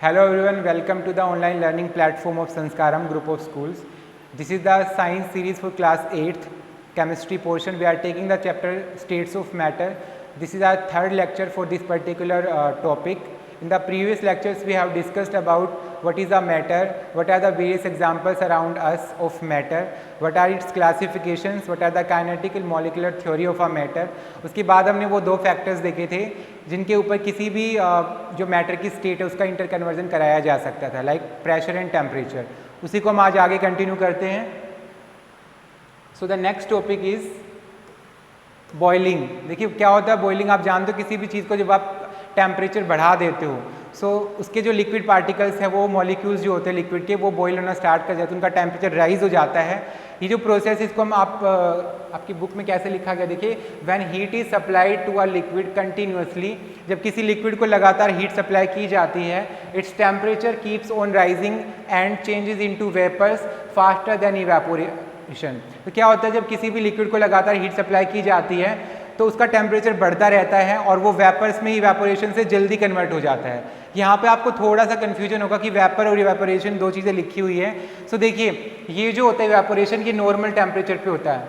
Hello everyone, welcome to the online learning platform of Sanskaram group of schools. This is the science series for class 8th chemistry portion. We are taking the chapter states of matter. This is our third lecture for this particular topic. In the previous lectures we have discussed about what is a matter, what are the various examples around us of matter, what are its classifications, what are the kinetic and molecular theory of a matter. उसके बाद हमने वो दो factors देखे थे जिनके ऊपर किसी भी जो मैटर की स्टेट है उसका इंटर कन्वर्जन कराया जा सकता था, लाइक प्रेशर एंड टेम्परेचर. उसी को हम आज आगे कंटिन्यू करते हैं. So the next topic is boiling. देखिए क्या होता है बॉइलिंग, आप जानते हो किसी भी चीज़ को जब आप टेम्परेचर बढ़ा देते हो सो उसके जो लिक्विड पार्टिकल्स हैं वो मॉलिक्यूल्स जो होते हैं लिक्विड के वो बॉयल होना स्टार्ट कर जाते हैं, उनका टेम्परेचर राइज हो जाता है. ये जो प्रोसेस इसको हम आपकी बुक में कैसे लिखा गया देखिए, when heat is supplied to a liquid continuously, जब किसी लिक्विड को लगातार हीट सप्लाई की जाती है, its temperature keeps on rising and changes into vapours faster than evaporation. तो क्या होता है जब किसी भी लिक्विड को लगातार हीट सप्लाई की जाती है तो उसका टेम्परेचर बढ़ता रहता है और वो वेपर्स में इवेपोरेशन से जल्दी कन्वर्ट हो जाता है. यहाँ पे आपको थोड़ा सा कन्फ्यूजन होगा कि वेपर और इवेपोरेशन दो चीज़ें लिखी हुई है. सो देखिए ये जो होता है इवेपोरेशन ये नॉर्मल टेम्परेचर पे होता है.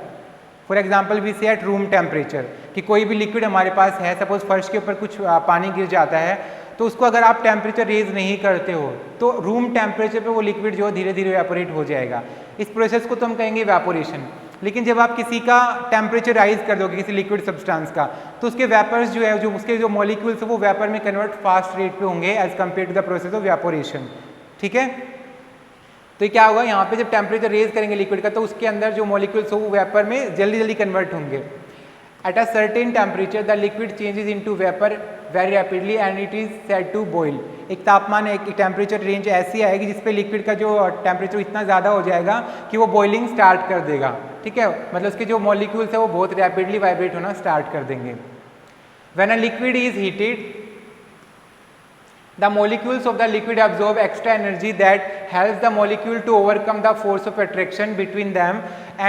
फॉर एग्जांपल वी से एट रूम टेम्परेचर कि कोई भी लिक्विड हमारे पास है, सपोज फर्श के ऊपर कुछ पानी गिर जाता है तो उसको अगर आप टेम्परेचर रेज नहीं करते हो तो रूम टेम्परेचर पे वो लिक्विड जो धीरे धीरे इवेपोरेट हो जाएगा. इस प्रोसेस को तो हम कहेंगे इवेपोरेशन. लेकिन जब आप किसी का टेम्परेचर राइज कर दोगे किसी लिक्विड सब्सटेंस का तो उसके वेपर्स जो है जो उसके जो मॉलिक्यूल्स है वो वेपर में कन्वर्ट फास्ट रेट पे होंगे as compare to the process of evaporation. ठीक है, तो क्या होगा यहाँ पे जब टेम्परेचर रेज करेंगे लिक्विड का तो उसके अंदर जो मॉलिक्यूल्स हो वो वेपर में जल्दी जल्दी कन्वर्ट होंगे. At a certain temperature the liquid changes into vapour very rapidly and it is said to boil. एक तापमान एक टेम्परेचर रेंज ऐसी आएगी जिसपे लिक्विड का जो टेम्परेचर इतना ज़्यादा हो जाएगा कि वो बॉइलिंग स्टार्ट कर देगा. ठीक है, मतलब उसके जो मॉलिक्यूल्स है वो बहुत रैपिडली वाइब्रेट होना स्टार्ट कर देंगे. When a liquid is heated the molecules of the liquid absorb extra energy that helps the molecule to overcome the force of attraction between them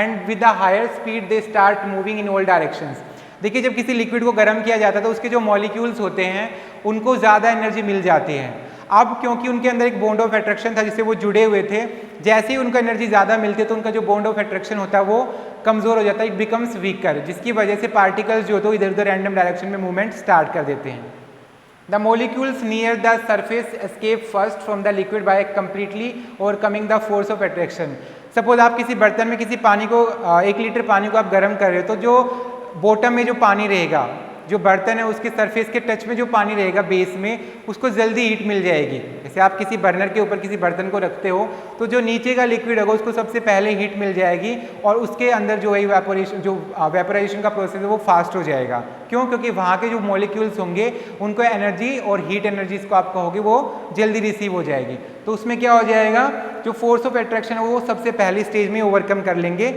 and with a higher speed they start moving in all directions. देखिए जब किसी liquid को गर्म किया जाता है तो उसके जो मॉलिक्यूल्स होते हैं उनको ज़्यादा एनर्जी मिल जाती है. अब क्योंकि उनके अंदर एक बॉन्ड ऑफ अट्रैक्शन था जिससे वो जुड़े हुए थे, जैसे ही उनको एनर्जी ज़्यादा मिलती है तो उनका जो बॉन्ड ऑफ अट्रैक्शन होता है वो कमज़ोर हो जाता है, इट बिकम्स वीकर, जिसकी वजह से पार्टिकल्स जो तो इधर उधर रैंडम डायरेक्शन में मूवमेंट स्टार्ट कर देते हैं. The molecules near the surface escape first from the liquid by completely overcoming the force of attraction. Suppose आप किसी बर्तन में किसी पानी को 1 लीटर पानी को आप गर्म कर रहे हो तो जो बॉटम में जो पानी रहेगा, जो बर्तन है उसके सरफेस के टच में जो पानी रहेगा बेस में, उसको जल्दी हीट मिल जाएगी. जैसे आप किसी बर्नर के ऊपर किसी बर्तन को रखते हो तो जो नीचे का लिक्विड होगा उसको सबसे पहले हीट मिल जाएगी और उसके अंदर जो है वेपोराइजेशन का प्रोसेस है वो फास्ट हो जाएगा. क्यों? क्योंकि वहाँ के जो मॉलिक्यूल्स होंगे उनको एनर्जी और हीट एनर्जी इसको आप कहोगे वो जल्दी रिसीव हो जाएगी. तो उसमें क्या हो जाएगा, जो फोर्स ऑफ अट्रैक्शन है वो सबसे पहली स्टेज में ओवरकम कर लेंगे.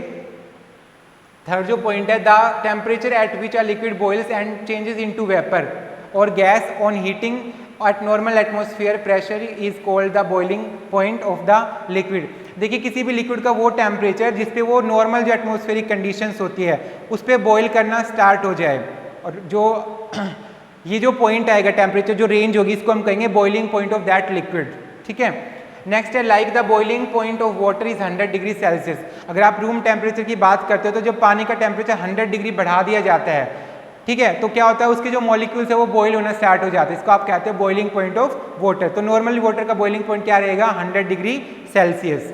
थर्ड जो पॉइंट है, the temperature at which a liquid boils and changes into vapour और gas on heating at normal atmosphere pressure is called the boiling point of the liquid. देखिए किसी भी लिक्विड का वो टेम्परेचर जिस पे वो नॉर्मल जो एटमॉस्फेरिक कंडीशंस होती है उस पर बॉइल करना स्टार्ट हो जाए, और जो ये जो पॉइंट आएगा टेम्परेचर जो रेंज होगी इसको हम कहेंगे boiling point of that liquid. ठीक है, नेक्स्ट है like the boiling point of water is 100 degree Celsius. अगर आप रूम टेम्परेचर की बात करते हो तो जब पानी का टेम्परेचर 100 डिग्री बढ़ा दिया जाता है, ठीक है, तो क्या होता है उसके जो मॉलिक्यूल्स है वो बॉयल होना स्टार्ट हो जाते हैं. इसको आप कहते हैं बॉइलिंग पॉइंट ऑफ वाटर. तो नॉर्मली वाटर का बॉइलिंग पॉइंट क्या रहेगा, 100 degree Celsius.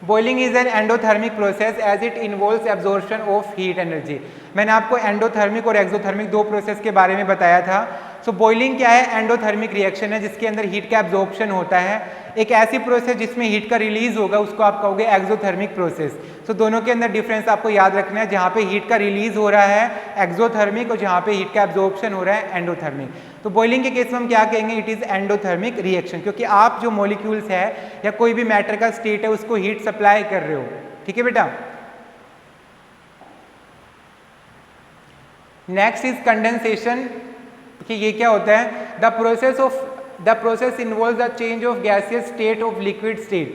Boiling is an endothermic process as it involves absorption of heat energy. मैंने आपको एंडोथर्मिक और एक्सोथर्मिक दो प्रोसेस के बारे में बताया था. सो बॉइलिंग क्या है, एंडोथर्मिक रिएक्शन है जिसके अंदर हीट का एब्जॉर्प्शन होता है. एक ऐसी प्रोसेस जिसमें हीट का रिलीज होगा उसको आप कहोगे एक्सोथर्मिक प्रोसेस. सो दोनों के अंदर डिफरेंस आपको याद रखना है, जहाँ पे हीट का रिलीज हो रहा है एक्सोथर्मिक और जहाँ पे हीट का एब्जॉर्प्शन हो रहा है एंडोथर्मिक. तो बॉइलिंग के केस में हम क्या कहेंगे, इट इज एंडोथर्मिक रिएक्शन, क्योंकि आप जो मॉलिक्यूल्स है या कोई भी मैटर का स्टेट है उसको हीट सप्लाई कर रहे हो. ठीक है बेटा. Next is condensation. कि ये क्या होता है, the process involves the change of gaseous state of liquid state.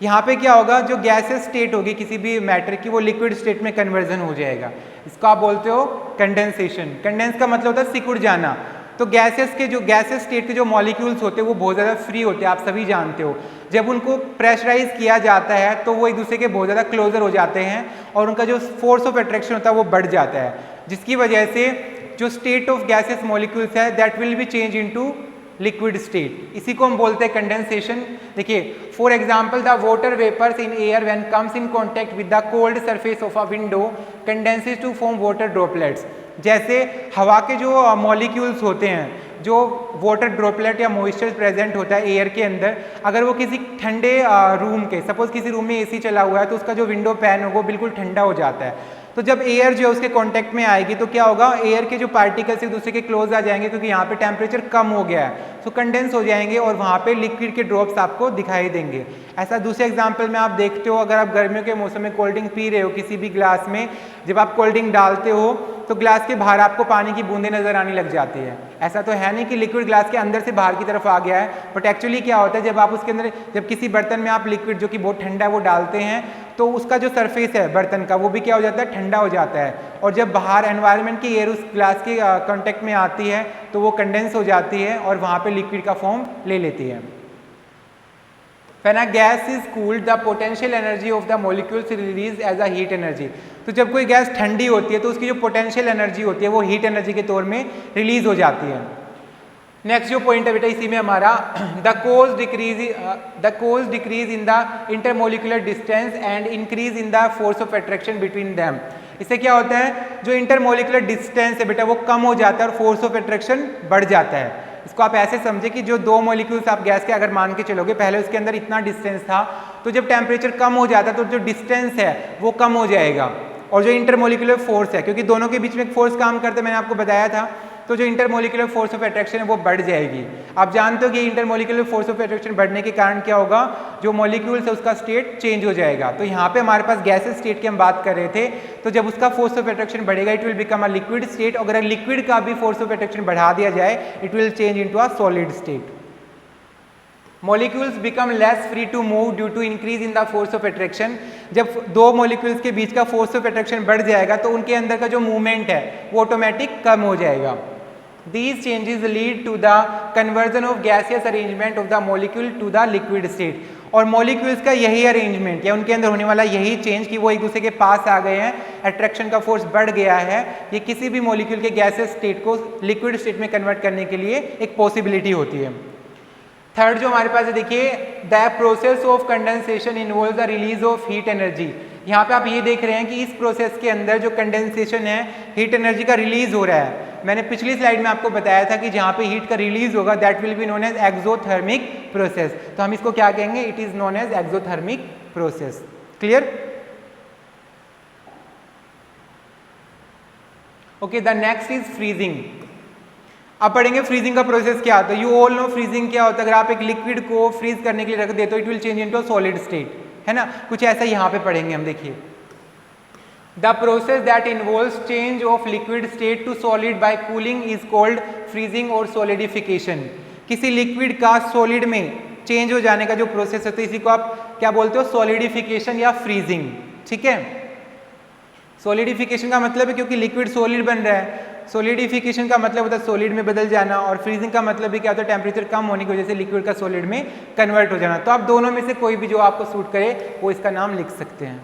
यहाँ पे क्या होगा, जो गैसियस स्टेट होगी किसी भी मैटर की वो लिक्विड स्टेट में कन्वर्जन हो जाएगा. इसको आप बोलते हो कंडेंसेशन. कंडेंस का मतलब होता है सिकुड़ जाना. तो गैसेस स्टेट के जो मॉलिक्यूल्स होते हैं वो बहुत ज़्यादा फ्री होते हैं, आप सभी जानते हो। जब उनको प्रेशराइज किया जाता है तो वो एक दूसरे के बहुत ज़्यादा क्लोजर हो जाते हैं और उनका जो फोर्स ऑफ अट्रैक्शन होता है वो बढ़ जाता है, जिसकी वजह से जो स्टेट ऑफ गैसेस मॉलिक्यूल्स है that will be change into liquid state. इसी को हम बोलते हैं कंडेंसेशन। देखिए, for example the water vapours in air when comes in contact with the cold surface of a window condenses to form water droplets. जैसे हवा के जो मॉलिक्यूल्स होते हैं, जो वाटर ड्रॉपलेट या मॉइस्चर प्रेजेंट होता है एयर के अंदर, अगर वो किसी ठंडे रूम के, सपोज किसी रूम में एसी चला हुआ है तो उसका जो विंडो पैन होगा वो बिल्कुल ठंडा हो जाता है। तो जब एयर जो है उसके कांटेक्ट में आएगी तो क्या होगा, एयर के जो पार्टिकल्स एक दूसरे के क्लोज आ जाएंगे क्योंकि यहाँ पे टेम्परेचर कम हो गया है, तो कंडेंस हो जाएंगे और वहाँ पे लिक्विड के ड्रॉप्स आपको दिखाई देंगे। ऐसा दूसरे एग्जांपल में आप देखते हो, अगर आप गर्मियों के मौसम में कोल्ड ड्रिंक पी रहे हो किसी भी ग्लास में, जब आप कोल्ड ड्रिंक डालते हो तो ग्लास के बाहर आपको पानी की बूंदें नजर आने लग जाती है। ऐसा तो है नहीं कि लिक्विड ग्लास के अंदर से बाहर की तरफ आ गया है, बट एक्चुअली क्या होता है, जब आप उसके अंदर, जब किसी बर्तन में आप लिक्विड जो कि बहुत ठंडा है वो डालते हैं तो उसका जो सरफेस है बर्तन का वो भी क्या हो जाता है, ठंडा हो जाता है, और जब बाहर एनवायरनमेंट की एयर उस ग्लास के कांटेक्ट में आती है तो वो कंडेंस हो जाती है और वहाँ पे लिक्विड का फॉर्म ले लेती है। When a gas is cooled, the potential energy of the molecules is released as a heat energy। तो जब कोई गैस ठंडी होती है तो उसकी जो पोटेंशियल एनर्जी होती है वो हीट एनर्जी के तौर में रिलीज हो जाती है। नेक्स्ट जो पॉइंट है बेटा इसी में हमारा, the cause decrease in the intermolecular distance and increase in the force of attraction between them. इससे क्या होता है, जो इंटरमोलिकुलर डिस्टेंस है बेटा वो कम हो जाता है और फोर्स ऑफ अट्रैक्शन बढ़ जाता है। इसको आप ऐसे समझे कि जो दो मॉलिक्यूल्स आप गैस के अगर मान के चलोगे, पहले उसके अंदर इतना डिस्टेंस था, तो जब टेम्परेचर कम हो जाता है तो जो डिस्टेंस है वो कम हो जाएगा, और जो इंटरमोलिकुलर फोर्स है, क्योंकि दोनों के बीच में एक फोर्स काम करता है, मैंने आपको बताया था, तो जो इंटरमोलिकुलर फोर्स ऑफ अट्रैक्शन है वो बढ़ जाएगी। आप जानते हो कि इंटरमोलिकुलर फोर्स ऑफ अट्रैक्शन बढ़ने के कारण क्या होगा, जो मॉलिक्यूल्स है उसका स्टेट चेंज हो जाएगा। तो यहाँ पे हमारे पास गैसेस स्टेट की हम बात कर रहे थे, तो जब उसका फोर्स ऑफ अट्रैक्शन बढ़ेगा it will become a liquid state, अगर लिक्विड का भी फोर्स ऑफ अट्रैक्शन बढ़ा दिया जाए it will change into a solid state. Molecules become less free to move due to increase in the force of attraction। जब दो molecules के बीच का फोर्स ऑफ अट्रैक्शन बढ़ जाएगा तो उनके अंदर का जो मूवमेंट है वो ऑटोमेटिक कम हो जाएगा। These changes lead to the conversion of gaseous arrangement of the molecule to the liquid state। और मॉलिक्यूल्स का यही अरेंजमेंट या उनके अंदर होने वाला यही चेंज कि वो एक दूसरे के पास आ गए हैं, अट्रैक्शन का फोर्स बढ़ गया है, ये किसी भी मॉलिक्यूल के गैसेस स्टेट को लिक्विड स्टेट में कन्वर्ट करने के लिए एक पॉसिबिलिटी होती है। थर्ड जो हमारे पास है, देखिए, the process of condensation involve the release of heat energy. यहाँ पे आप ये देख रहे हैं कि इस प्रोसेस के अंदर जो कंडेंसेशन है हीट एनर्जी का रिलीज हो रहा है। मैंने पिछली स्लाइड में आपको बताया था कि जहाँ पे हीट का रिलीज होगा that will be known as exothermic process, तो हम इसको क्या कहेंगे, it is known as exothermic process. Clear? Okay, the next is freezing. अब पढ़ेंगे फ्रीजिंग का प्रोसेस क्या होता है। यू ऑल नो फ्रीजिंग क्या होता है। अगर आप एक लिक्विड को फ्रीज करने के लिए रख देते हो it will change into solid state, है ना, कुछ ऐसा यहाँ पे पढ़ेंगे हम। देखिए, the process that involves change of liquid state to solid by cooling is called freezing और सॉलिडिफिकेशन। किसी लिक्विड का सॉलिड में चेंज हो जाने का जो प्रोसेस होता है इसी को आप क्या बोलते हो, सॉलिडिफिकेशन या फ्रीजिंग। ठीक है, सॉलिडिफिकेशन का मतलब है क्योंकि लिक्विड सॉलिड बन रहा है, सॉलिडिफिकेशन का मतलब होता है सॉलिड में बदल जाना, और फ्रीजिंग का मतलब भी क्या होता है, टेम्परेचर कम होने की वजह से लिक्विड का सॉलिड में कन्वर्ट हो जाना। तो आप दोनों में से कोई भी जो आपको सूट करे वो इसका नाम लिख सकते हैं।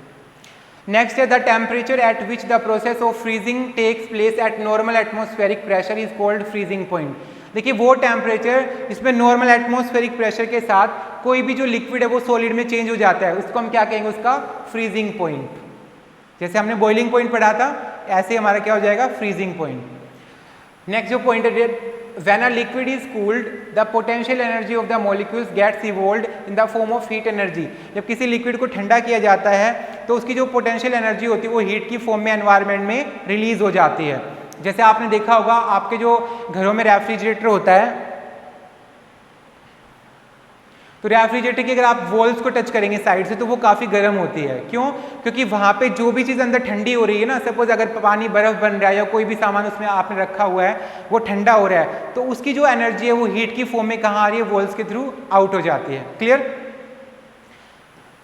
नेक्स्ट है the temperature at which the process of freezing takes place at normal atmospheric pressure is called freezing point. देखिए, वो टेम्परेचर जिसमें नॉर्मल एटमॉस्फेरिक प्रेशर के साथ कोई भी जो लिक्विड है वो सॉलिड में चेंज हो जाता है, उसको हम क्या कहेंगे, उसका फ्रीजिंग पॉइंट। जैसे हमने बॉइलिंग पॉइंट पढ़ा था ऐसे हमारा क्या हो जाएगा, फ्रीजिंग पॉइंट। नेक्स्ट जो पॉइंट है, when a liquid is cooled the potential energy of the molecules gets evolved in the form of heat energy. जब किसी लिक्विड को ठंडा किया जाता है तो उसकी जो पोटेंशियल एनर्जी होती है वो हीट की फॉर्म में एनवायरनमेंट में रिलीज हो जाती है। जैसे आपने देखा होगा आपके जो घरों में रेफ्रिजरेटर होता है, तो रेफ्रिजरेटर की अगर आप वॉल्स को टच करेंगे साइड से तो वो काफ़ी गर्म होती है। क्यों? क्योंकि वहाँ पे जो भी चीज़ अंदर ठंडी हो रही है ना, सपोज अगर पानी बर्फ़ बन रहा है या कोई भी सामान उसमें आपने रखा हुआ है वो ठंडा हो रहा है, तो उसकी जो एनर्जी है वो हीट की फॉर्म में कहाँ आ रही है, वॉल्स के थ्रू आउट हो जाती है। Clear?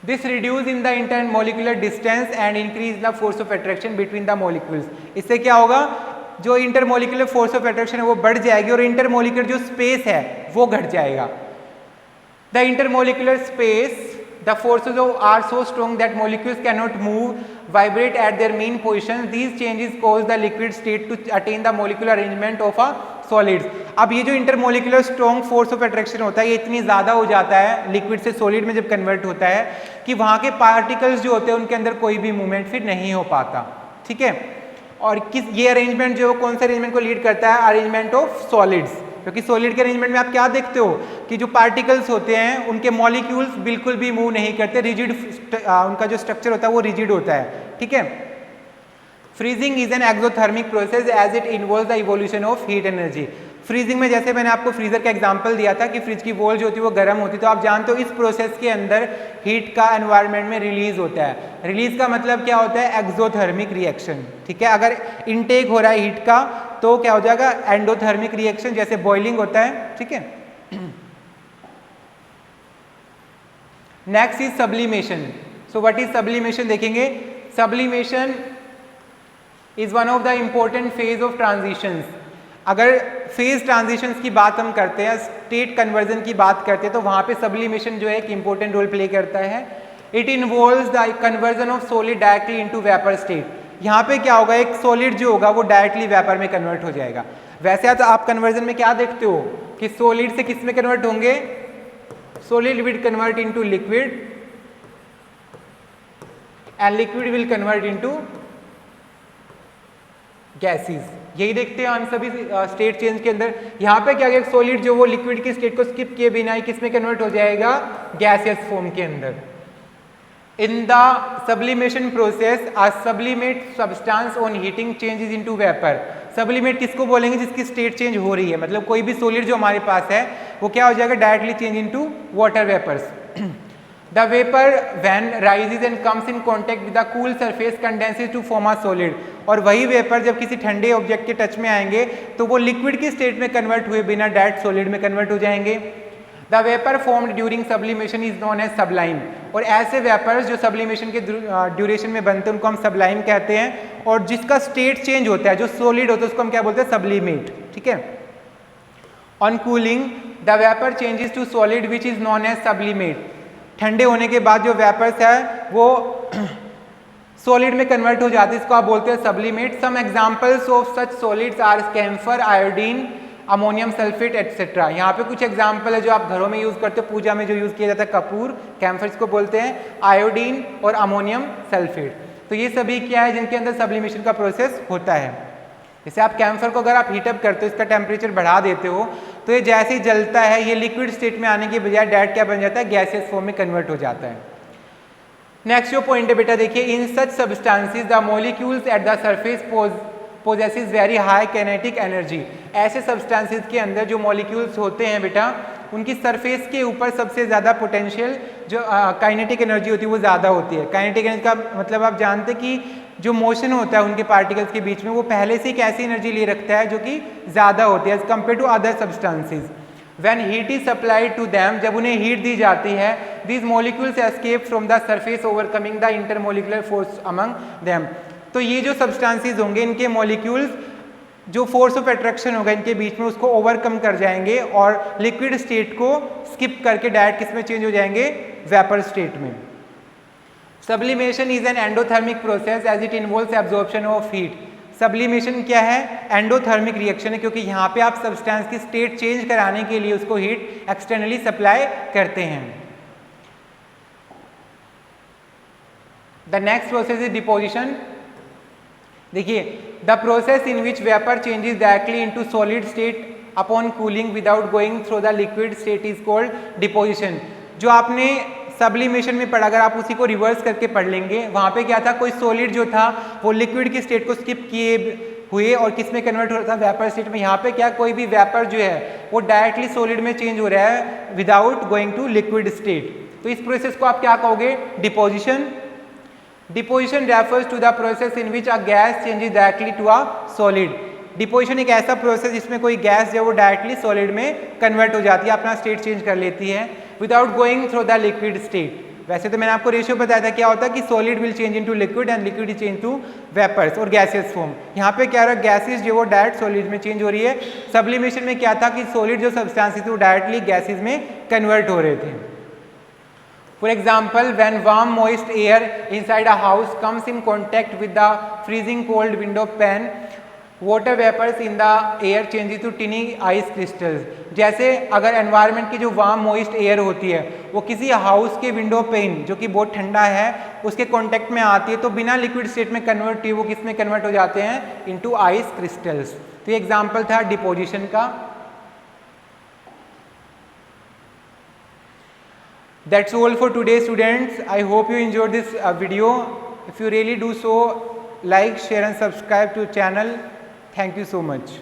This reduce in the inter molecular distance and increase the force of attraction between the molecules. इससे क्या होगा, जो इंटरमोलिकुलर फोर्स ऑफ अट्रैक्शन है वो बढ़ जाएगी और इंटरमोलिकुलर जो स्पेस है वो घट जाएगा। The intermolecular space, the forces are so strong that molecules cannot move, vibrate at their mean positions. These changes cause the liquid state to attain the molecular arrangement of a solids. अब ये जो intermolecular strong force of attraction होता है ये इतनी ज़्यादा हो जाता है लिक्विड से सॉलिड में जब कन्वर्ट होता है कि वहाँ के पार्टिकल्स जो होते हैं उनके अंदर कोई भी मूवमेंट फिर नहीं हो पाता, ठीक है। और किस ये अरेंजमेंट जो कौन से अरेंजमेंट को लीड करता है, अरेंजमेंट ऑफ सॉलिड्स, क्योंकि सॉलिड के अरेंजमेंट में आप क्या देखते हो कि जो पार्टिकल्स होते हैं उनके मॉलिक्यूल्स बिल्कुल भी मूव नहीं करते, रिजिड उनका जो स्ट्रक्चर होता है वो रिजिड होता है, ठीक है। Freezing is an exothermic process as it involves the evolution of heat energy. Freezing में जैसे मैंने आपको फ्रीजर का एग्जांपल दिया था कि फ्रिज की वॉल जो होती है वो गर्म होती है, तो आप जानते हो इस प्रोसेस के अंदर हीट का एनवायरनमेंट में रिलीज होता है। रिलीज का मतलब क्या होता है, एक्सोथर्मिक रिएक्शन, ठीक है। अगर इनटेक हो रहा है हीट का तो क्या हो जाएगा, एंडोथर्मिक रिएक्शन, जैसे बॉइलिंग होता है, ठीक है। Next is sublimation. So what is sublimation देखेंगे। Sublimation is one of the important phase of transitions. अगर फेज ट्रांजिशंस की बात हम करते हैं, स्टेट कन्वर्जन की बात करते हैं, तो वहाँ पे सब्लिमेशन जो है एक इंपॉर्टेंट रोल प्ले करता है। It involves the conversion of solid directly into vapour state. यहाँ पे क्या होगा, एक सॉलिड जो होगा वो डायरेक्टली वेपर में कन्वर्ट हो जाएगा। वैसे तो आप कन्वर्जन में क्या देखते हो कि सॉलिड से किस में कन्वर्ट होंगे, solid will convert into liquid and liquid will convert into gases. यही देखते हैं हम सभी स्टेट चेंज के अंदर। यहाँ पे क्या, सॉलिड जो वो लिक्विड की स्टेट को स्किप किए बिना ही किस में कन्वर्ट हो जाएगा, गैसियस फॉर्म के अंदर। In the sublimation process, a sublimate substance on heating changes into vapor. Sublimate किसको बोलेंगे, जिसकी स्टेट चेंज हो रही है, मतलब कोई भी सॉलिड जो हमारे पास है वो क्या हो जाएगा, directly change into water vapours. The vapor when rises and comes in contact with the cool surface condenses to form a solid. और वही वेपर जब किसी ठंडे ऑब्जेक्ट के टच में आएंगे तो वो लिक्विड की स्टेट में कन्वर्ट हुए बिना डायरेक्ट सॉलिड में कन्वर्ट हो जाएंगे। The vapour formed during sublimation is known as sublime. और ऐसे वेपर्स जो सब्लिमेशन के ड्यूरेशन में बनते हैं उनको हम सबलाइम कहते हैं। और जिसका स्टेट चेंज होता है, जो सॉलिड होता है, उसको हम क्या बोलते हैं, सब्लिमेट, ठीक है। On cooling the vapour changes to solid which is known as sublimate. ठंडे होने के बाद जो वेपर्स है वो सॉलिड में कन्वर्ट हो जाते हैं, इसको आप बोलते हैं sublimate. Some examples of such solids are camphor, iodine, ammonium sulphate etcetera. यहाँ पे कुछ एग्जाम्पल है जो आप घरों में यूज़ करते हो, पूजा में जो यूज़ किया जाता है, कपूर, कैम्फर को बोलते हैं, आयोडीन और अमोनियम सल्फेट। तो ये सभी क्या है जिनके अंदर सब्लिमेशन का प्रोसेस होता है। जैसे आप कैम्फर को अगर आप हीटअप करते हो, इसका टेम्परेचर बढ़ा देते हो, तो ये जैसे ही जलता है ये लिक्विड स्टेट में आने के बजाय डायरेक्ट क्या बन जाता है, गैसियस फॉर्म में कन्वर्ट हो जाता है। नेक्स्ट जो पॉइंट है बेटा देखिए, in such substances the molecules at the surface possesses very high kinetic energy. ऐसे सब्सटेंसेस के अंदर जो मॉलिक्यूल्स होते हैं बेटा, उनकी सरफेस के ऊपर सबसे ज़्यादा पोटेंशियल जो काइनेटिक एनर्जी होती है वो ज़्यादा होती है। काइनेटिक एनर्जी का मतलब आप जानते हैं कि जो मोशन होता है उनके पार्टिकल्स के बीच में, वो पहले से एक ऐसी एनर्जी ले रखता है जो कि ज़्यादा होती है as compare to other substances. When heat is supplied to them, जब उन्हें हीट दी जाती है, these molecules escape from the surface overcoming the intermolecular force among them। तो ये जो सब्सटेंसेस होंगे इनके मॉलिक्यूल्स जो फोर्स ऑफ अट्रैक्शन होगा इनके बीच में उसको ओवरकम कर जाएंगे और लिक्विड स्टेट को स्किप करके डायरेक्ट किस में चेंज हो जाएंगे, वेपर स्टेट में। Sublimation is an endothermic process as it involves absorption of heat. Sublimation क्या है, एंडोथर्मिक रिएक्शन है, क्योंकि यहाँ पे आप सब्सटेंस की स्टेट चेंज कराने के लिए उसको हीट एक्सटर्नली सप्लाई करते हैं। The next process is deposition. देखिए, the process in which vapour changes directly into solid state upon cooling without going through the liquid state is called deposition. जो आपने sublimation में पढ़ा, अगर आप उसी को रिवर्स करके पढ़ लेंगे, वहाँ पे क्या था, कोई सॉलिड जो था वो लिक्विड की स्टेट को स्किप किए हुए और किस में कन्वर्ट हो रहा था, वेपर स्टेट में। यहाँ पे क्या, कोई भी वेपर जो है वो डायरेक्टली सॉलिड में चेंज हो रहा है without going to liquid state. तो इस प्रोसेस को आप क्या कहोगे, deposition. Deposition refers to the process in which a gas changes directly to a solid. Deposition एक ऐसा प्रोसेस जिसमें कोई गैस जो वो डायरेक्टली सॉलिड में कन्वर्ट हो जाती है, अपना स्टेट चेंज कर लेती है without going through the liquid state. वैसे तो मैंने आपको रेशियो बताया था क्या होता है कि solid will change into liquid and liquid change to vapours और गैसियस फॉर्म। यहाँ पे क्या हो रहा है, गैसेस जो वो डायरेक्ट सॉलिड में चेंज हो रही है। सब्लिमेशन में क्या था कि सॉलिड जो सब्सटेंसेस थे वो डायरेक्टली गैसेस में कन्वर्ट हो रहे थे। For example, when warm moist air inside a house comes in contact with the freezing cold window pane, water vapors in the air changes to tiny ice crystals। जैसे अगर environment की जो warm moist air होती है वो किसी house के window pane जो कि बहुत ठंडा है उसके कांटेक्ट में आती है तो बिना लिक्विड स्टेट में कन्वर्ट हुई वो किस में कन्वर्ट हो जाते हैं, इनटू आइस क्रिस्टल्स। तो ये एग्जांपल था डिपोजिशन का। That's all for today, students. I hope you enjoyed this video. If you really do so, like, share and subscribe to the channel. Thank you so much.